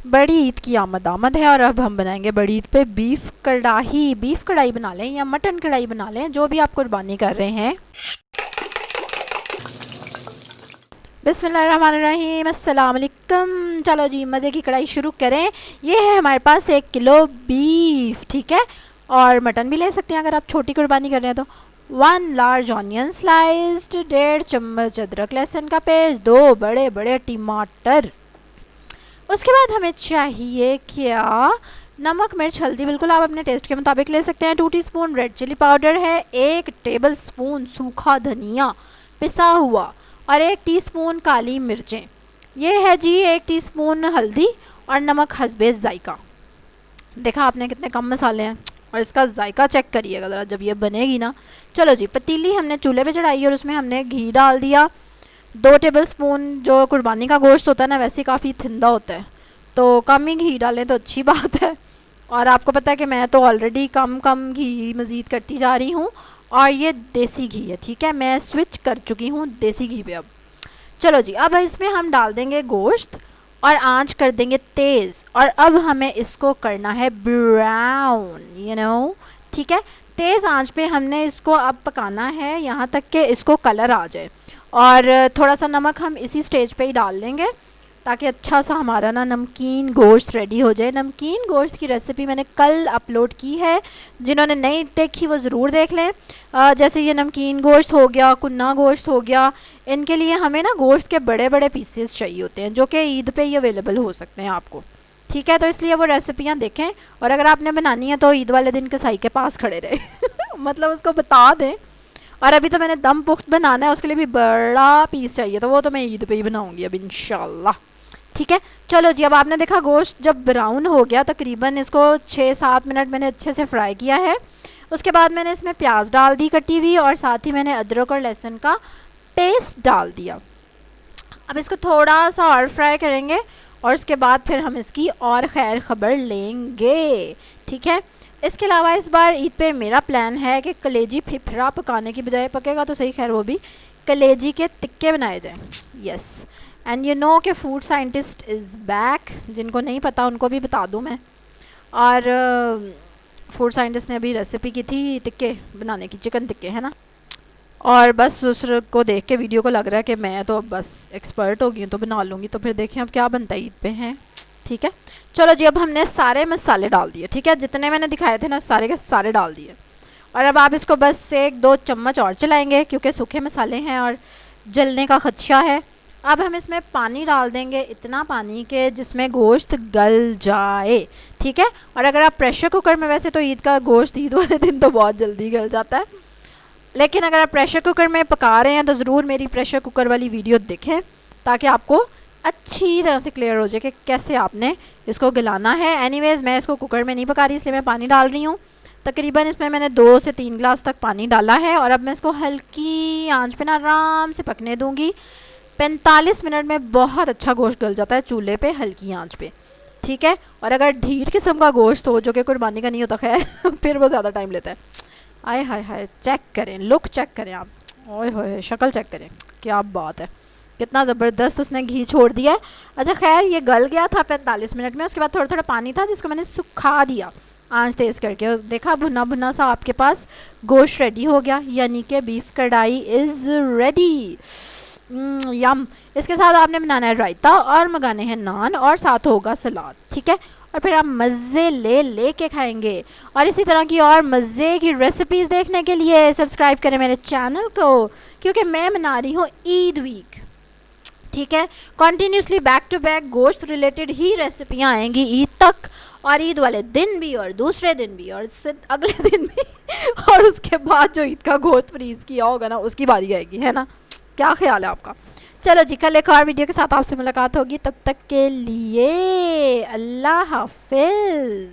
बड़ी ईद की आमद आमद है और अब हम बनाएंगे बड़ी ईद पे बीफ कढ़ाई। बीफ कढ़ाई बना लें या मटन कढ़ाई बना लें, जो भी आप कुर्बानी कर रहे हैं। बिस्मिल्लाहिर्रहमानिर्रहीम, अस्सलाम वालेकुम। चलो जी, मज़े की कढ़ाई शुरू करें। ये है हमारे पास 1 किलो बीफ, ठीक है। और मटन भी ले सकते हैं अगर आप छोटी कुर्बानी कर रहे हैं तो। 1 लार्ज ऑनियन स्लाइस्ड, 1.5 चम्मच अदरक लहसुन का पेस्ट, 2 बड़े बड़े टमाटर। उसके बाद हमें चाहिए क्या, नमक मिर्च हल्दी बिल्कुल आप अपने टेस्ट के मुताबिक ले सकते हैं। 2 टीस्पून रेड चिली पाउडर है, 1 टेबलस्पून सूखा धनिया पिसा हुआ और 1 टीस्पून काली मिर्चें। ये है जी 1 टीस्पून हल्दी और नमक हस्बे जायका। देखा आपने कितने कम मसाले हैं। और इसका जायका चेक करिएगा ज़रा जब ये बनेगी ना। चलो जी, पतीली हमने चूल्हे पे चढ़ाई और उसमें हमने घी डाल दिया। 2 टेबलस्पून। जो कुर्बानी का गोश्त होता है ना, वैसे काफ़ी थिंदा होता है, तो कम ही घी डालें तो अच्छी बात है। और आपको पता है कि मैं तो ऑलरेडी कम कम घी मज़ीद करती जा रही हूँ। और ये देसी घी है, ठीक है, मैं स्विच कर चुकी हूँ देसी घी पे अब। चलो जी, अब इसमें हम डाल देंगे गोश्त और आंच कर देंगे तेज़। और अब हमें इसको करना है ब्राउन, ठीक है। तेज़ आंच पे हमने इसको अब पकाना है यहाँ तक कि इसको कलर आ जाए। और थोड़ा सा नमक हम इसी स्टेज पे ही डाल देंगे ताकि अच्छा सा हमारा ना नमकीन गोश्त रेडी हो जाए। नमकीन गोश्त की रेसिपी मैंने कल अपलोड की है, जिन्होंने नहीं देखी वो ज़रूर देख लें। जैसे ये नमकीन गोश्त हो गया, कुन्ना गोश्त हो गया, इनके लिए हमें ना गोश्त के बड़े बड़े पीसेस चाहिए होते हैं, जो कि ईद पे ही अवेलेबल हो सकते हैं आपको, ठीक है। तो इसलिए वो रेसिपियाँ देखें और अगर आपने बनानी है तो ईद वाले दिन कसाई के पास खड़े रहे मतलब उसको बता दें। और अभी तो मैंने दम पुख्त बनाना है, उसके लिए भी बड़ा पीस चाहिए, तो वो तो मैं ईद पे ही बनाऊंगी अब इंशाल्लाह, ठीक है। चलो जी, अब आपने देखा गोश्त जब ब्राउन हो गया, तकरीबन इसको 6-7 मिनट मैंने अच्छे से फ्राई किया है। उसके बाद मैंने इसमें प्याज डाल दी कटी हुई और साथ ही मैंने अदरक और लहसुन का पेस्ट डाल दिया। अब इसको थोड़ा सा और फ्राई करेंगे और उसके बाद फिर हम इसकी और खैर खबर लेंगे, ठीक है। इसके अलावा इस बार ईद पे मेरा प्लान है कि कलेजी फिफरा पकाने की बजाय, पकेगा तो सही खैर, वो भी कलेजी के टिक्के बनाए जाएं। यस, एंड यू नो कि फूड साइंटिस्ट इज़ बैक। जिनको नहीं पता उनको भी बता दूं मैं। और फूड साइंटिस्ट ने अभी रेसिपी की थी टिक्के बनाने की, चिकन टिक्के, है ना। और बस उसको देख के वीडियो को लग रहा है कि मैं तो बस एक्सपर्ट हो गई हूँ तो बना लूँगी। तो फिर देखें अब क्या बनता है ईद पे, हैं, ठीक है। चलो जी, अब हमने सारे मसाले डाल दिए, ठीक है, जितने मैंने दिखाए थे ना सारे के सारे डाल दिए। और अब आप इसको बस 1-2 चम्मच और चलाएंगे क्योंकि सूखे मसाले हैं और जलने का खदशा है। अब हम इसमें पानी डाल देंगे, इतना पानी के जिसमें गोश्त गल जाए, ठीक है। और अगर आप प्रेशर कुकर में, वैसे तो ईद का गोश्त ईद वाले दिन तो बहुत जल्दी गल जाता है, लेकिन अगर आप प्रेशर कुकर में पका रहे हैं तो ज़रूर मेरी प्रेशर कुकर वाली वीडियो देखें ताकि आपको अच्छी तरह से क्लियर हो जाए कि कैसे आपने इसको गलाना है। एनीवेज़, मैं इसको कुकर में नहीं पका रही, इसलिए मैं पानी डाल रही हूँ। तकरीबन इसमें मैंने 2 से 3 गिलास तक पानी डाला है। और अब मैं इसको हल्की आंच पे ना आराम से पकने दूँगी। 45 मिनट में बहुत अच्छा गोश्त गल जाता है चूल्हे पे हल्की आंच पे, ठीक है। और अगर ढीठ किस्म का गोश्त हो, जो कि कुर्बानी का नहीं होता खैर फिर वो ज़्यादा टाइम लेता है। आय हाय हाय, चेक करें, लुक चेक करें आप, ओए होए, शक्ल चेक करें, क्या बात है, कितना ज़बरदस्त उसने घी छोड़ दिया है। अच्छा खैर, ये गल गया था 45 मिनट में। उसके बाद थोड़ा थोड़ा पानी था जिसको मैंने सुखा दिया आंच तेज़ करके। देखा, भुना भुना सा आपके पास गोश्त रेडी हो गया, यानी कि बीफ कढ़ाई इज़ रेडी। यम। इसके साथ आपने बनाना है रायता और मंगाने हैं नान और साथ होगा सलाद, ठीक है। और फिर आप मज़े ले के खाएंगे। और इसी तरह की और मज़े की रेसिपीज़ देखने के लिए सब्सक्राइब करें मेरे चैनल को, क्योंकि मैं मना रही हूँ ईद वीक, ठीक है। कॉन्टीन्यूसली बैक टू बैक गोश्त रिलेटेड ही रेसिपियाँ आएंगी ईद तक, और ईद वाले दिन भी और दूसरे दिन भी और अगले दिन भी और उसके बाद जो ईद का गोश्त फ्रीज़ किया होगा ना, उसकी बारी आएगी, है ना। क्या ख्याल है आपका। चलो जी, कल एक और वीडियो के साथ आपसे मुलाकात होगी, तब तक के लिए अल्लाह हाफिज़।